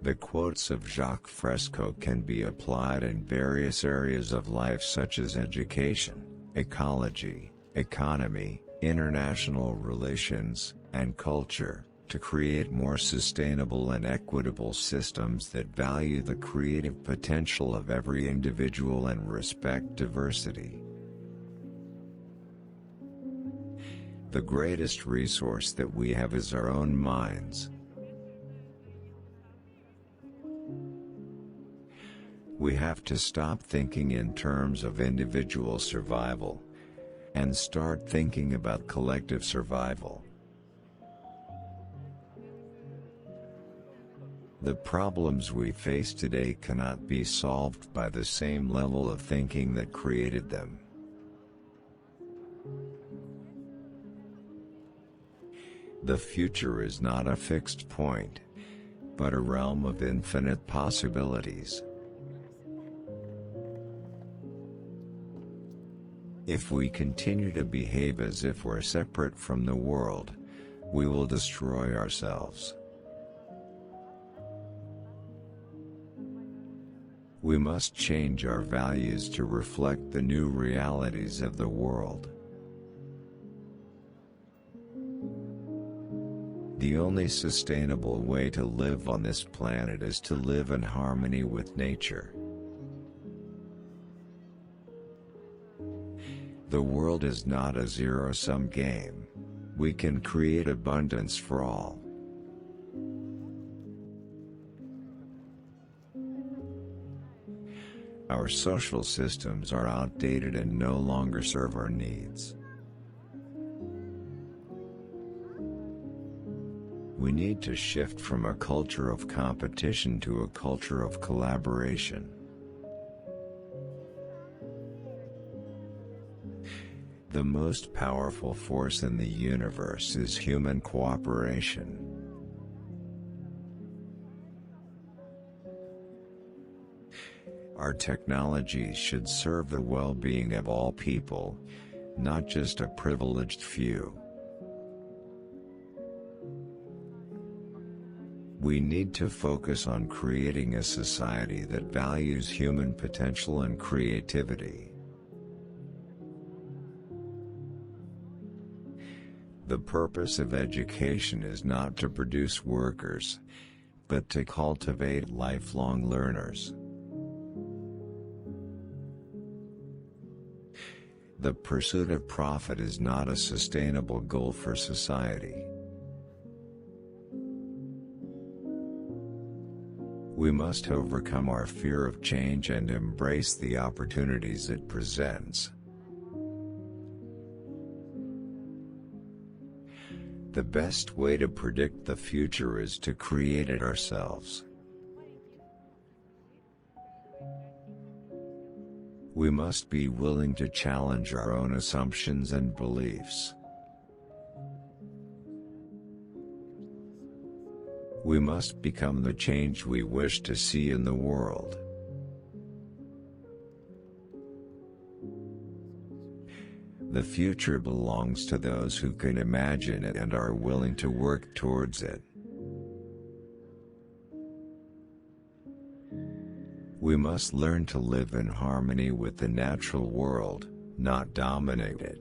The quotes of Jacque Fresco can be applied in various areas of life such as education, ecology, economy, international relations, and culture, to create more sustainable and equitable systems that value the creative potential of every individual and respect diversity. The greatest resource that we have is our own minds. We have to stop thinking in terms of individual survival and start thinking about collective survival. The problems we face today cannot be solved by the same level of thinking that created them. The future is not a fixed point, but a realm of infinite possibilities. If we continue to behave as if we're separate from the world, we will destroy ourselves. We must change our values to reflect the new realities of the world. The only sustainable way to live on this planet is to live in harmony with nature. The world is not a zero-sum game. We can create abundance for all. Our social systems are outdated and no longer serve our needs. We need to shift from a culture of competition to a culture of collaboration. The most powerful force in the universe is human cooperation. Our technologies should serve the well-being of all people, not just a privileged few. We need to focus on creating a society that values human potential and creativity. The purpose of education is not to produce workers, but to cultivate lifelong learners. The pursuit of profit is not a sustainable goal for society. We must overcome our fear of change and embrace the opportunities it presents. The best way to predict the future is to create it ourselves. We must be willing to challenge our own assumptions and beliefs. We must become the change we wish to see in the world. The future belongs to those who can imagine it and are willing to work towards it. We must learn to live in harmony with the natural world, not dominate it.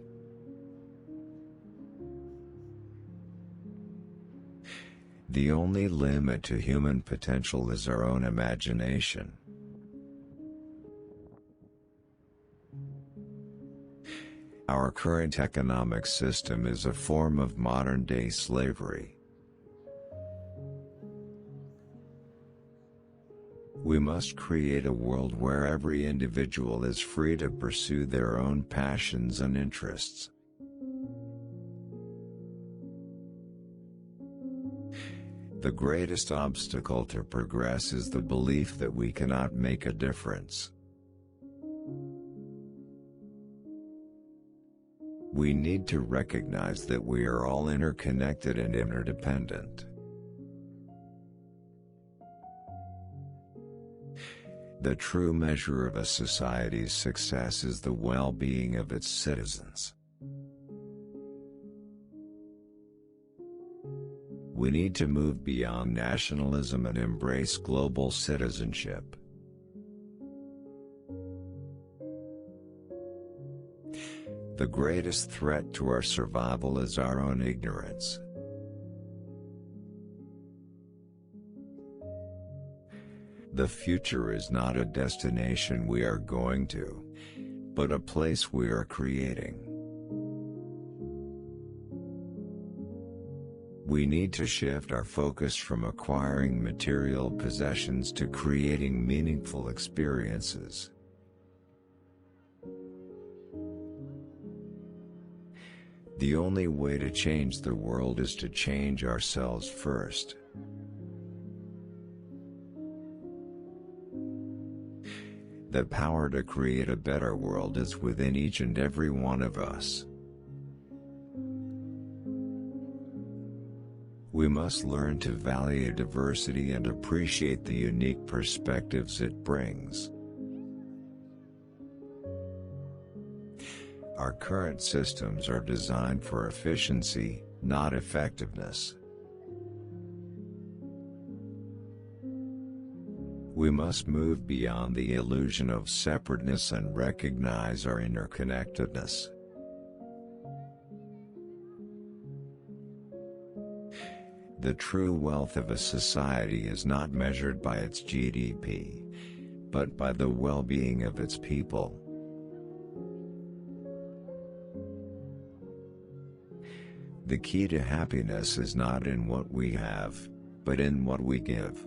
The only limit to human potential is our own imagination. Our current economic system is a form of modern-day slavery. We must create a world where every individual is free to pursue their own passions and interests. The greatest obstacle to progress is the belief that we cannot make a difference. We need to recognize that we are all interconnected and interdependent. The true measure of a society's success is the well-being of its citizens. We need to move beyond nationalism and embrace global citizenship. The greatest threat to our survival is our own ignorance. The future is not a destination we are going to, but a place we are creating. We need to shift our focus from acquiring material possessions to creating meaningful experiences. The only way to change the world is to change ourselves first. The power to create a better world is within each and every one of us. We must learn to value diversity and appreciate the unique perspectives it brings. Our current systems are designed for efficiency, not effectiveness. We must move beyond the illusion of separateness and recognize our interconnectedness. The true wealth of a society is not measured by its GDP, but by the well-being of its people. The key to happiness is not in what we have, but in what we give.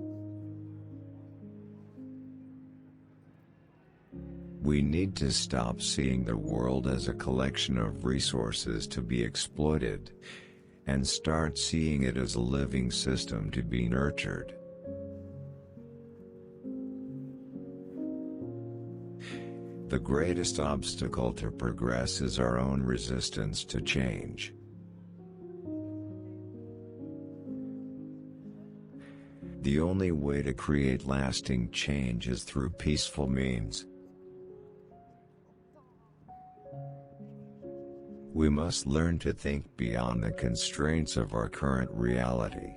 We need to stop seeing the world as a collection of resources to be exploited, and start seeing it as a living system to be nurtured. The greatest obstacle to progress is our own resistance to change. The only way to create lasting change is through peaceful means. We must learn to think beyond the constraints of our current reality.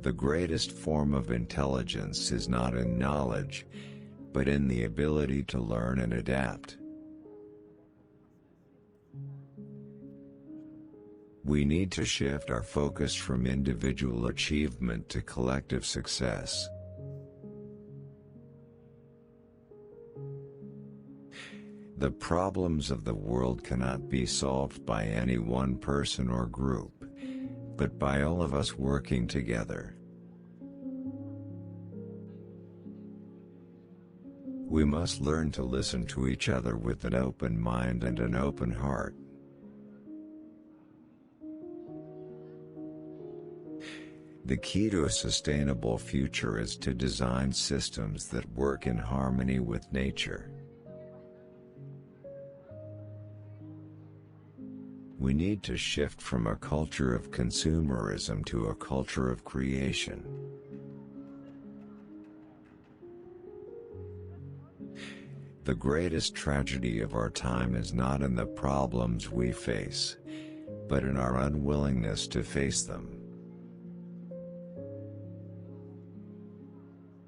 The greatest form of intelligence is not in knowledge, but in the ability to learn and adapt. We need to shift our focus from individual achievement to collective success. The problems of the world cannot be solved by any one person or group, but by all of us working together. We must learn to listen to each other with an open mind and an open heart. The key to a sustainable future is to design systems that work in harmony with nature. We need to shift from a culture of consumerism to a culture of creation. The greatest tragedy of our time is not in the problems we face, but in our unwillingness to face them.